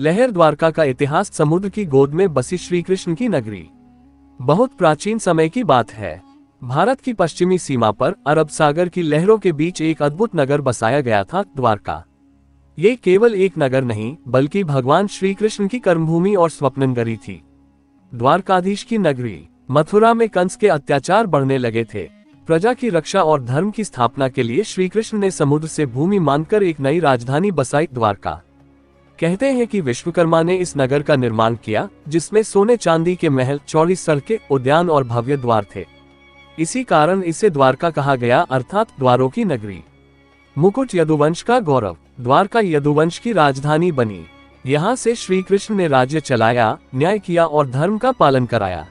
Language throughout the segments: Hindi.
लहर द्वारका का इतिहास। समुद्र की गोद में बसी श्री कृष्ण की नगरी। बहुत प्राचीन समय की बात है। भारत की पश्चिमी सीमा पर अरब सागर की लहरों के बीच एक अद्भुत नगर बसाया गया था, द्वारका। ये केवल एक नगर नहीं, बल्कि भगवान श्री कृष्ण की कर्मभूमि और स्वप्ननगरी थी। द्वारकाधीश की नगरी। मथुरा में कंस के अत्याचार बढ़ने लगे थे। प्रजा की रक्षा और धर्म की स्थापना के लिए श्री कृष्ण ने समुद्र से भूमि मांगकर एक नई राजधानी बसाई, द्वारका। कहते हैं कि विश्वकर्मा ने इस नगर का निर्माण किया, जिसमें सोने चांदी के महल, चौड़ी सड़कें, उद्यान और भव्य द्वार थे। इसी कारण इसे द्वारका कहा गया, अर्थात द्वारों की नगरी। मुकुट यदुवंश का गौरव। द्वारका यदुवंश की राजधानी बनी। यहाँ से श्री कृष्ण ने राज्य चलाया, न्याय किया और धर्म का पालन कराया।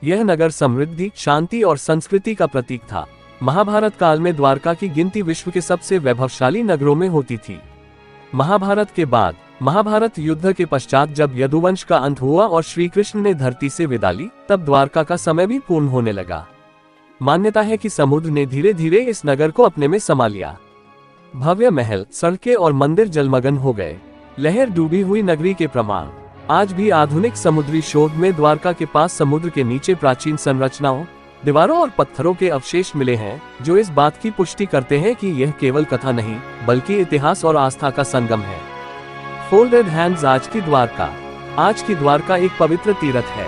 यह नगर समृद्धि, शांति और संस्कृति का प्रतीक था। महाभारत काल में द्वारका की गिनती विश्व के सबसे वैभवशाली नगरों में होती थी। महाभारत के बाद, महाभारत युद्ध के पश्चात जब यदुवंश का अंत हुआ और श्री कृष्ण ने धरती से विदा ली, तब द्वारका का समय भी पूर्ण होने लगा। मान्यता है कि समुद्र ने धीरे धीरे इस नगर को अपने में समा लिया। भव्य महल, सड़कें और मंदिर जलमग्न हो गए। लहर डूबी हुई नगरी के प्रमाण। आज भी आधुनिक समुद्री शोध में द्वारका के पास समुद्र के नीचे प्राचीन संरचनाओं, दीवारों और पत्थरों के अवशेष मिले हैं, जो इस बात की पुष्टि करते हैं कि यह केवल कथा नहीं, बल्कि इतिहास और आस्था का संगम है। Folded hands. आज की द्वारका। आज की द्वारका एक पवित्र तीर्थ है।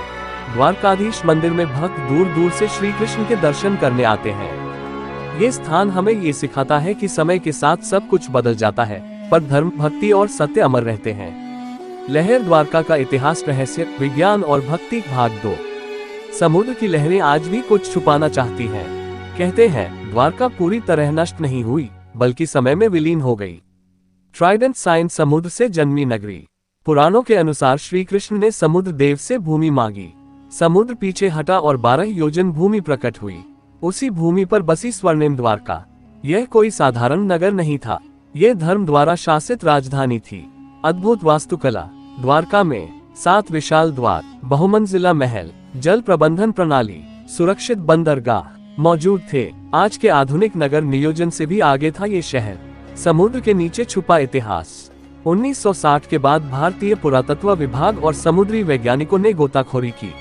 द्वारकाधीश मंदिर में भक्त दूर दूर से श्री कृष्ण के दर्शन करने आते हैं। ये स्थान हमें ये सिखाता है कि समय के साथ सब कुछ बदल जाता है, पर धर्म, भक्ति और सत्य अमर रहते हैं। लहर द्वारका का इतिहास, रहस्य, विज्ञान और भक्ति, भाग 2। समुद्र की लहरें आज भी कुछ छुपाना चाहती हैं। कहते हैं द्वारका पूरी तरह नष्ट नहीं हुई, बल्कि समय में विलीन हो गई। Trident sign. समुद्र से जन्मी नगरी। पुराणों के अनुसार श्री कृष्ण ने समुद्र देव से भूमि मांगी। समुद्र पीछे हटा और 12 योजन भूमि प्रकट हुई। उसी भूमि पर बसी स्वर्णिम द्वारका। यह कोई साधारण नगर नहीं था, यह धर्म द्वारा शासित राजधानी थी। अद्भुत वास्तुकला। द्वारका में 7 विशाल द्वार, बहुमंजिला महल, जल प्रबंधन प्रणाली, सुरक्षित बंदरगाह मौजूद थे। आज के आधुनिक नगर नियोजन से भी आगे था ये शहर। समुद्र के नीचे छुपा इतिहास। 1960 के बाद भारतीय पुरातत्व विभाग और समुद्री वैज्ञानिकों ने गोताखोरी की।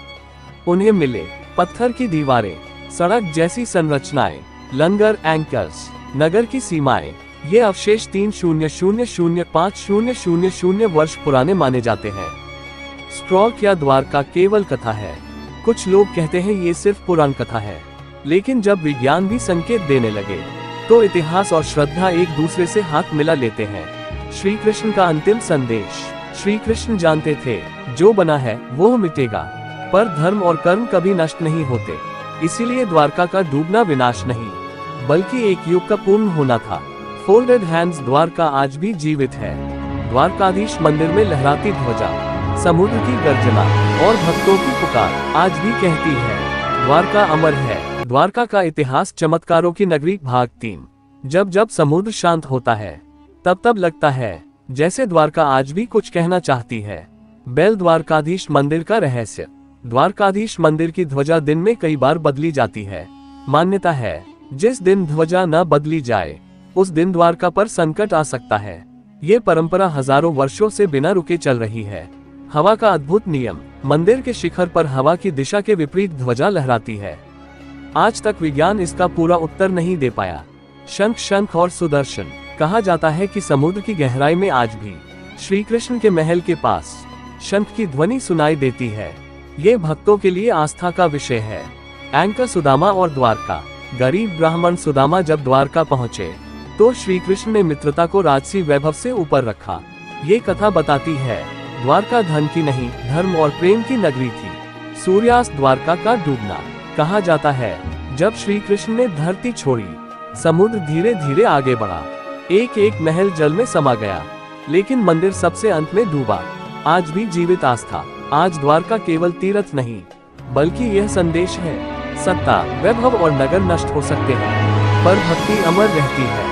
उन्हें मिले पत्थर की दीवारें, सड़क जैसी संरचनाएं, लंगर, एंकर्स, नगर की सीमाएं। ये अवशेष 3000500 वर्ष पुराने माने जाते हैं। स्ट्रॉ क्या द्वारका केवल कथा है? कुछ लोग कहते हैं ये सिर्फ पुराण कथा है, लेकिन जब विज्ञान भी संकेत देने लगे, तो इतिहास और श्रद्धा एक दूसरे से हाथ मिला लेते हैं। श्री कृष्ण का अंतिम संदेश। श्री कृष्ण जानते थे जो बना है वो मिटेगा, पर धर्म और कर्म कभी नष्ट नहीं होते। इसीलिए द्वारका का डूबना विनाश नहीं, बल्कि एक युग का पूर्ण होना था। Folded hands. द्वारका आज भी जीवित है। द्वारकाधीश मंदिर में लहराती ध्वजा, समुद्र की गर्जना और भक्तों की पुकार आज भी कहती है, द्वारका अमर है। द्वारका का इतिहास। चमत्कारों की नगरी, भाग 3। जब जब समुद्र शांत होता है, तब तब लगता है जैसे द्वारका आज भी कुछ कहना चाहती है। बेल द्वारकाधीश मंदिर का रहस्य। द्वारकाधीश मंदिर की ध्वजा दिन में कई बार बदली जाती है। मान्यता है जिस दिन ध्वजा न बदली जाए, उस दिन द्वारका पर संकट आ सकता है। ये परंपरा हजारों वर्षों से बिना रुके चल रही है। हवा का अद्भुत नियम। मंदिर के शिखर पर हवा की दिशा के विपरीत ध्वजा लहराती है। आज तक विज्ञान इसका पूरा उत्तर नहीं दे पाया। शंख और सुदर्शन। कहा जाता है कि समुद्र की गहराई में आज भी श्री कृष्ण के महल के पास शंख की ध्वनि सुनाई देती है। ये भक्तों के लिए आस्था का विषय है। एंकर सुदामा और द्वारका। गरीब ब्राह्मण सुदामा जब द्वारका पहुँचे, तो श्री कृष्ण ने मित्रता को राजसी वैभव से ऊपर रखा। ये कथा बताती है द्वारका धन की नहीं, धर्म और प्रेम की नगरी थी। सूर्यास्त। द्वारका का डूबना। कहा जाता है जब श्री कृष्ण ने धरती छोड़ी, समुद्र धीरे धीरे आगे बढ़ा। एक एक महल जल में समा गया, लेकिन मंदिर सबसे अंत में डूबा। आज भी जीवित आस्था। आज द्वारका केवल तीर्थ नहीं, बल्कि यह संदेश है, सत्ता, वैभव और नगर नष्ट हो सकते हैं, पर भक्ति अमर रहती है।